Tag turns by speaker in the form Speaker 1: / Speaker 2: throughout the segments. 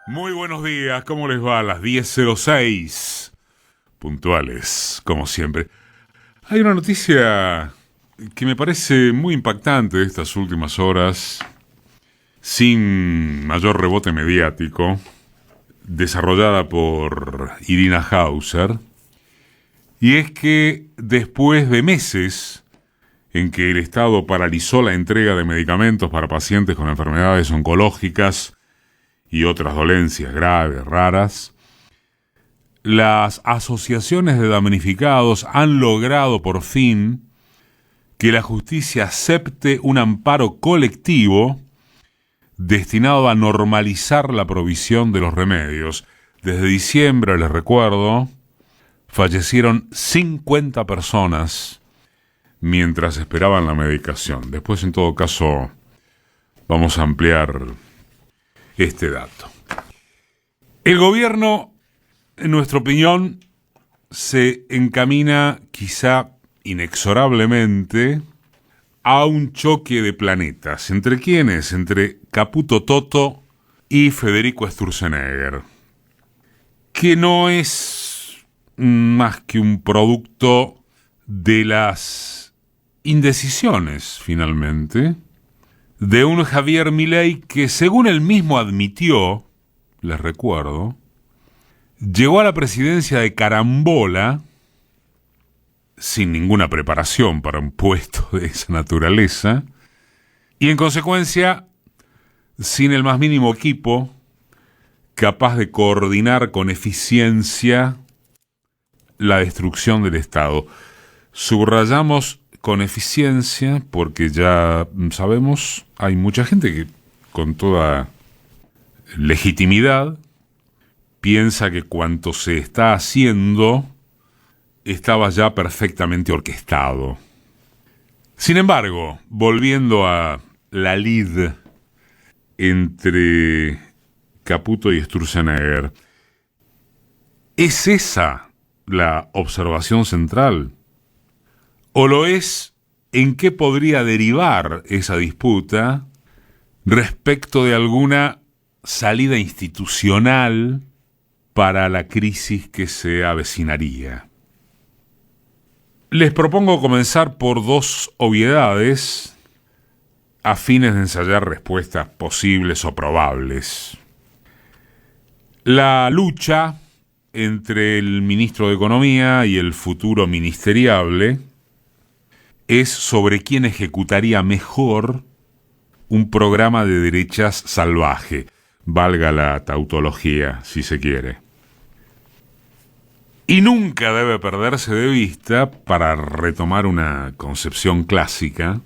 Speaker 1: Muy buenos días, ¿cómo les va? A las 10:06, puntuales, como siempre. Hay una noticia que me parece muy impactante de estas últimas horas, sin mayor rebote mediático, desarrollada por Irina Hauser, y es que después de meses en que el Estado paralizó la entrega de medicamentos para pacientes con enfermedades oncológicas y otras dolencias graves, raras, las asociaciones de damnificados han logrado por fin que la justicia acepte un amparo colectivo destinado a normalizar la provisión de los remedios. Desde diciembre, les recuerdo, fallecieron 50 personas mientras esperaban la medicación. Después, en todo caso, vamos a ampliar este dato. El gobierno, en nuestra opinión, se encamina quizá inexorablemente a un choque de planetas. ¿Entre quiénes? Entre Caputo Toto y Federico Sturzenegger, que no es más que un producto de las indecisiones, finalmente, de un Javier Milei que, según él mismo admitió, les recuerdo, llegó a la presidencia de carambola, sin ninguna preparación para un puesto de esa naturaleza, y en consecuencia, sin el más mínimo equipo capaz de coordinar con eficiencia la destrucción del Estado. Subrayamos con eficiencia porque ya sabemos, hay mucha gente que con toda legitimidad piensa que cuanto se está haciendo estaba ya perfectamente orquestado. Sin embargo, volviendo a la lid entre Caputo y Sturzenegger, ¿es esa la observación central? ¿O lo es en qué podría derivar esa disputa respecto de alguna salida institucional para la crisis que se avecinaría? Les propongo comenzar por dos obviedades a fines de ensayar respuestas posibles o probables. La lucha entre el ministro de Economía y el futuro ministeriable es sobre quién ejecutaría mejor un programa de derechas salvaje, valga la tautología, si se quiere. Y nunca debe perderse de vista, para retomar una concepción clásica,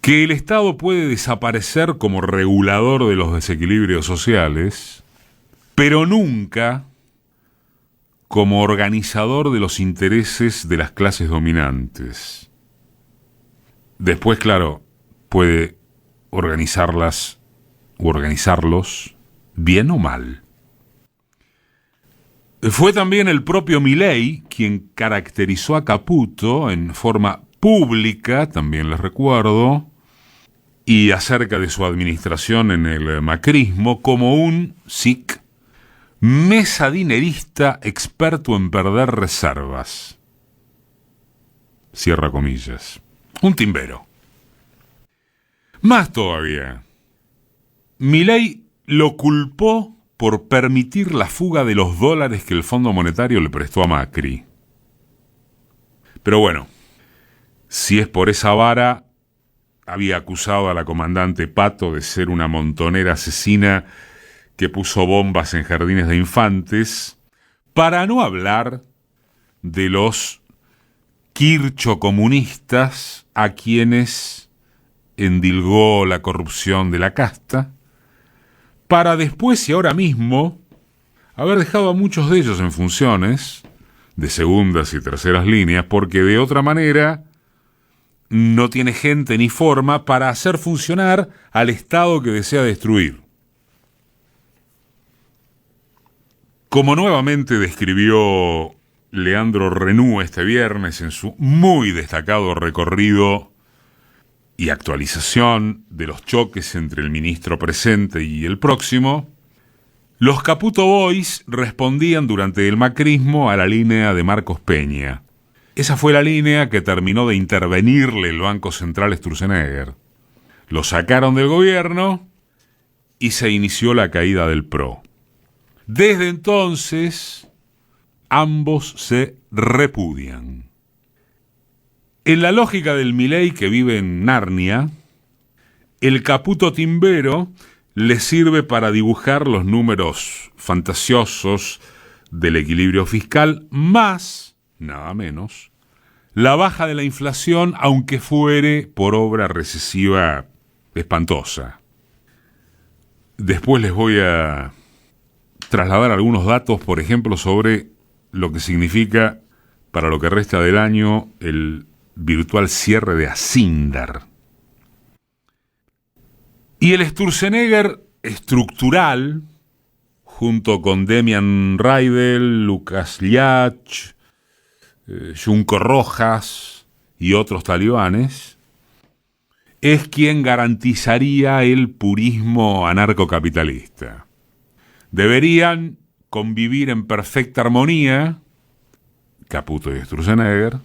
Speaker 1: que el Estado puede desaparecer como regulador de los desequilibrios sociales, pero nunca como organizador de los intereses de las clases dominantes. Después, claro, puede organizarlas u organizarlos bien o mal. Fue también el propio Milei quien caracterizó a Caputo en forma pública, también les recuerdo, y acerca de su administración en el macrismo, como un SIC mesadinerista experto en perder reservas. Cierra comillas. Un timbero. Más todavía, Milei lo culpó por permitir la fuga de los dólares que el Fondo Monetario le prestó a Macri. Pero bueno, si es por esa vara, había acusado a la comandante Pato de ser una montonera asesina que puso bombas en jardines de infantes, para no hablar de los kirchocomunistas a quienes endilgó la corrupción de la casta, para después y ahora mismo haber dejado a muchos de ellos en funciones de segundas y terceras líneas, porque de otra manera no tiene gente ni forma para hacer funcionar al Estado que desea destruir. Como nuevamente describió Leandro Renú este viernes en su muy destacado recorrido y actualización de los choques entre el ministro presente y el próximo, Los Caputo Boys respondían durante el macrismo a la línea de Marcos Peña. Esa fue la línea que terminó de intervenirle el Banco Central Sturzenegger. Lo sacaron del gobierno y se inició la caída del PRO. Desde entonces, ambos se repudian. En la lógica del Milei que vive en Narnia, el Caputo timbero le sirve para dibujar los números fantasiosos del equilibrio fiscal, más, nada menos, la baja de la inflación, aunque fuere por obra recesiva espantosa. Después les voy a trasladar algunos datos, por ejemplo, sobre lo que significa para lo que resta del año el virtual cierre de Asindar. Y el Sturzenegger estructural, junto con Demian Raidel, Lucas Liach, Junco Rojas y otros talibanes, es quien garantizaría el purismo anarcocapitalista. Deberían convivir en perfecta armonía, Caputo y Sturzenegger,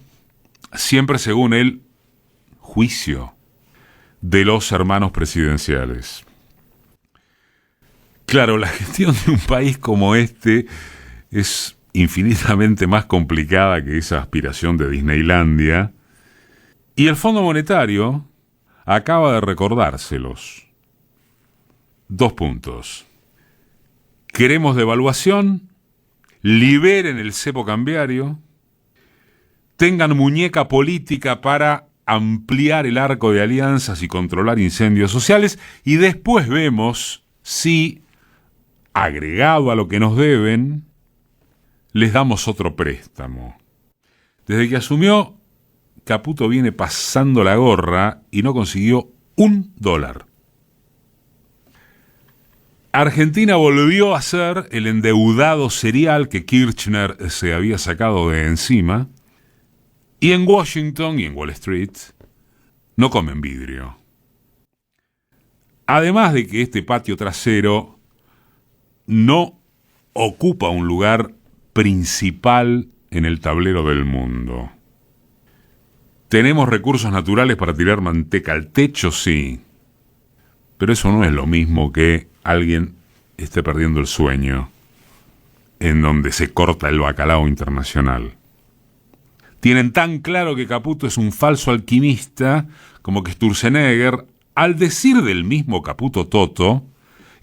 Speaker 1: siempre según el juicio de los hermanos presidenciales. Claro, la gestión de un país como este es infinitamente más complicada que esa aspiración de Disneylandia, y el Fondo Monetario acaba de recordárselos. 2 puntos. Queremos devaluación, liberen el cepo cambiario, tengan muñeca política para ampliar el arco de alianzas y controlar incendios sociales, y después vemos si, agregado a lo que nos deben, les damos otro préstamo. Desde que asumió, Caputo viene pasando la gorra y no consiguió $1. Argentina volvió a ser el endeudado serial que Kirchner se había sacado de encima, y en Washington y en Wall Street no comen vidrio. Además de que este patio trasero no ocupa un lugar principal en el tablero del mundo. ¿Tenemos recursos naturales para tirar manteca al techo? Sí. Pero eso no es lo mismo que alguien esté perdiendo el sueño en donde se corta el bacalao internacional. Tienen tan claro que Caputo es un falso alquimista como que Sturzenegger, al decir del mismo Caputo Toto,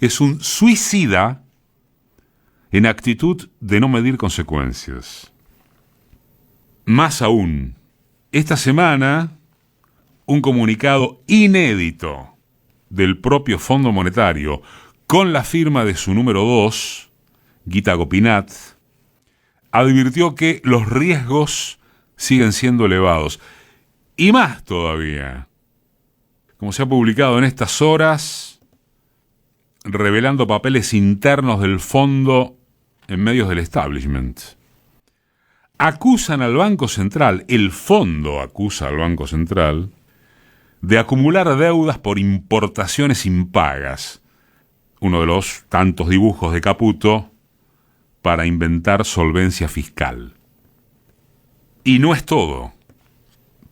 Speaker 1: es un suicida en actitud de no medir consecuencias. Más aún, esta semana, un comunicado inédito del propio Fondo Monetario, con la firma de su número 2, Gita Gopinath, advirtió que los riesgos siguen siendo elevados. Y más todavía, como se ha publicado en estas horas, revelando papeles internos del fondo en medios del establishment. Acusan al Banco Central, el fondo acusa al Banco Central, de acumular deudas por importaciones impagas. Uno de los tantos dibujos de Caputo para inventar solvencia fiscal. Y no es todo,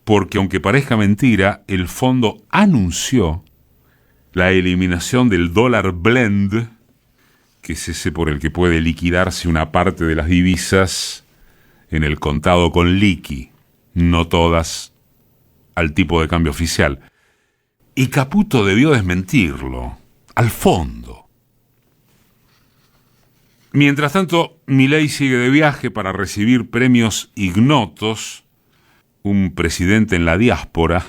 Speaker 1: porque aunque parezca mentira, el fondo anunció la eliminación del dólar blend, que es ese por el que puede liquidarse una parte de las divisas en el contado con liqui, no todas al tipo de cambio oficial. Y Caputo debió desmentirlo, al fondo. Mientras tanto, Milei sigue de viaje para recibir premios ignotos, un presidente en la diáspora,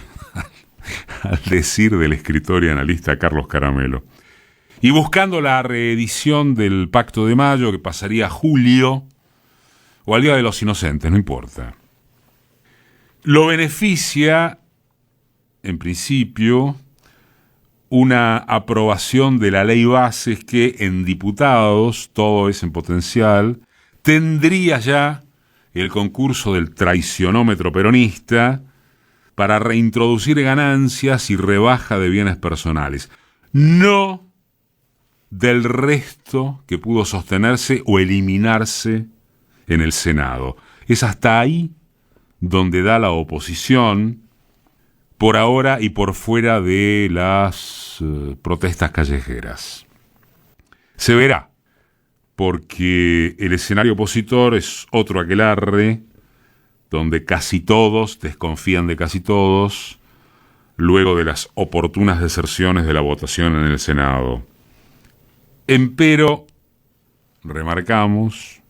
Speaker 1: al decir del escritor y analista Carlos Caramelo, y buscando la reedición del Pacto de Mayo, que pasaría a julio, o al Día de los Inocentes, no importa. Lo beneficia, en principio, una aprobación de la ley bases que en diputados, todo es en potencial, tendría ya el concurso del traicionómetro peronista para reintroducir ganancias y rebaja de bienes personales. No del resto que pudo sostenerse o eliminarse en el Senado. Es hasta ahí donde da la oposición, por ahora y por fuera de las protestas callejeras. Se verá, porque el escenario opositor es otro aquelarre, donde casi todos desconfían de casi todos, luego de las oportunas deserciones de la votación en el Senado. Empero, remarcamos,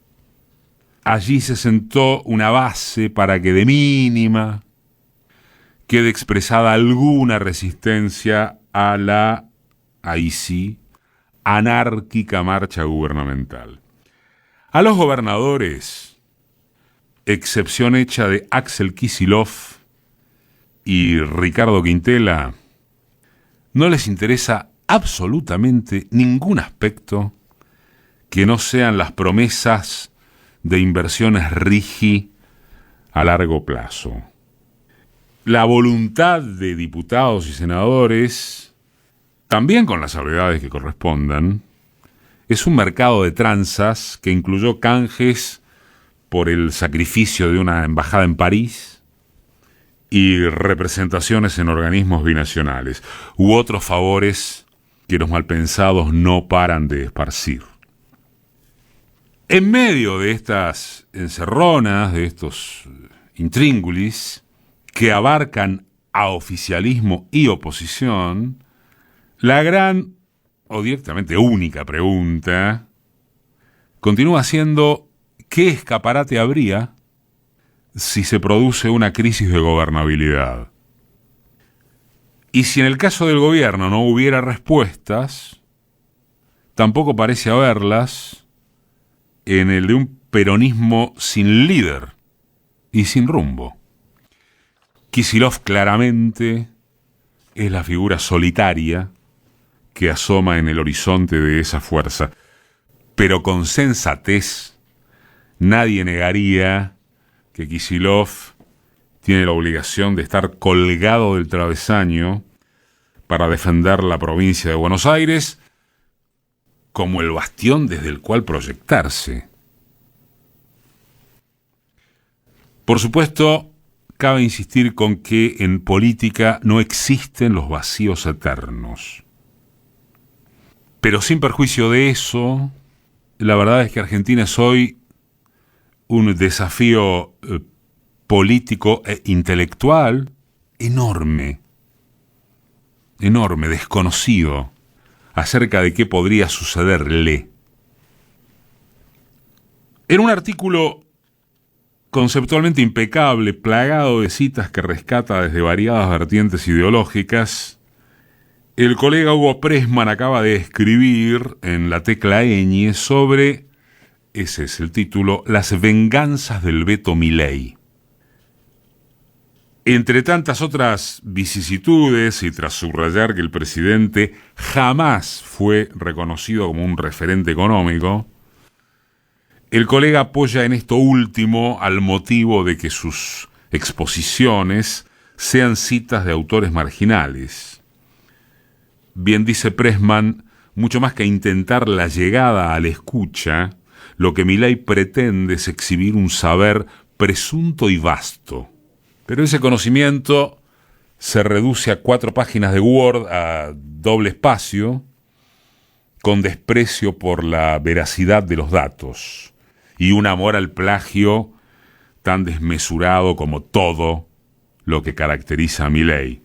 Speaker 1: allí se sentó una base para que de mínima quede expresada alguna resistencia a la, ahí sí, anárquica marcha gubernamental. A los gobernadores, excepción hecha de Axel Kicillof y Ricardo Quintela, no les interesa absolutamente ningún aspecto que no sean las promesas de inversiones RIGI a largo plazo. La voluntad de diputados y senadores, también con las salvedades que correspondan, es un mercado de tranzas que incluyó canjes por el sacrificio de una embajada en París y representaciones en organismos binacionales, u otros favores que los malpensados no paran de esparcir. En medio de estas encerronas, de estos intríngulis, que abarcan a oficialismo y oposición, la gran o directamente única pregunta continúa siendo: ¿qué escaparate habría si se produce una crisis de gobernabilidad? Y si en el caso del gobierno no hubiera respuestas, tampoco parece haberlas en el de un peronismo sin líder y sin rumbo. Kicillof claramente es la figura solitaria que asoma en el horizonte de esa fuerza, pero con sensatez nadie negaría que Kicillof tiene la obligación de estar colgado del travesaño para defender la provincia de Buenos Aires como el bastión desde el cual proyectarse. Por supuesto, cabe insistir con que en política no existen los vacíos eternos. Pero sin perjuicio de eso, la verdad es que Argentina es hoy un desafío político e intelectual enorme, desconocido, acerca de qué podría sucederle. En un artículo conceptualmente impecable, plagado de citas que rescata desde variadas vertientes ideológicas, el colega Hugo Pressman acaba de escribir en La Tecla Ñ sobre, ese es el título, las venganzas del veto Milei. Entre tantas otras vicisitudes, y tras subrayar que el presidente jamás fue reconocido como un referente económico, el colega apoya en esto último al motivo de que sus exposiciones sean citas de autores marginales. Bien dice Pressman, mucho más que intentar la llegada a la escucha, lo que Milei pretende es exhibir un saber presunto y vasto. Pero ese conocimiento se reduce a 4 páginas de Word a doble espacio, con desprecio por la veracidad de los datos y un amor al plagio tan desmesurado como todo lo que caracteriza a Milei,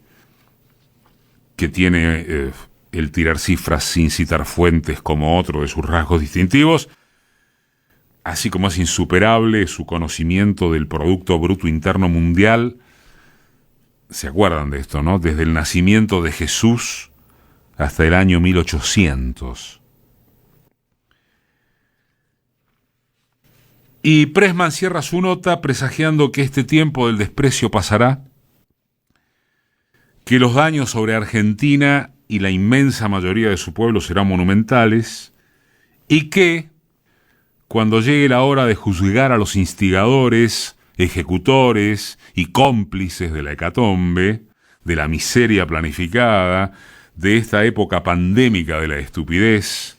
Speaker 1: que tiene el tirar cifras sin citar fuentes como otro de sus rasgos distintivos, así como es insuperable su conocimiento del Producto Bruto Interno Mundial. ¿Se acuerdan de esto, no? Desde el nacimiento de Jesús hasta el año 1800. Y Pressman cierra su nota presagiando que este tiempo del desprecio pasará, que los daños sobre Argentina y la inmensa mayoría de su pueblo serán monumentales, y que, cuando llegue la hora de juzgar a los instigadores, ejecutores y cómplices de la hecatombe, de la miseria planificada, de esta época pandémica de la estupidez,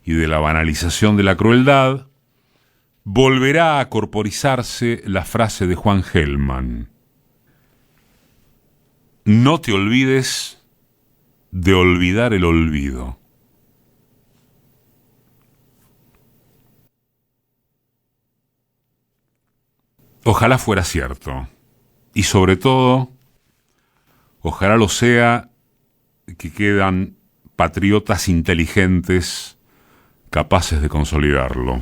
Speaker 1: y de la banalización de la crueldad, volverá a corporizarse la frase de Juan Gelman: no te olvides de olvidar el olvido. Ojalá fuera cierto, y sobre todo, ojalá lo sea, que quedan patriotas inteligentes capaces de consolidarlo.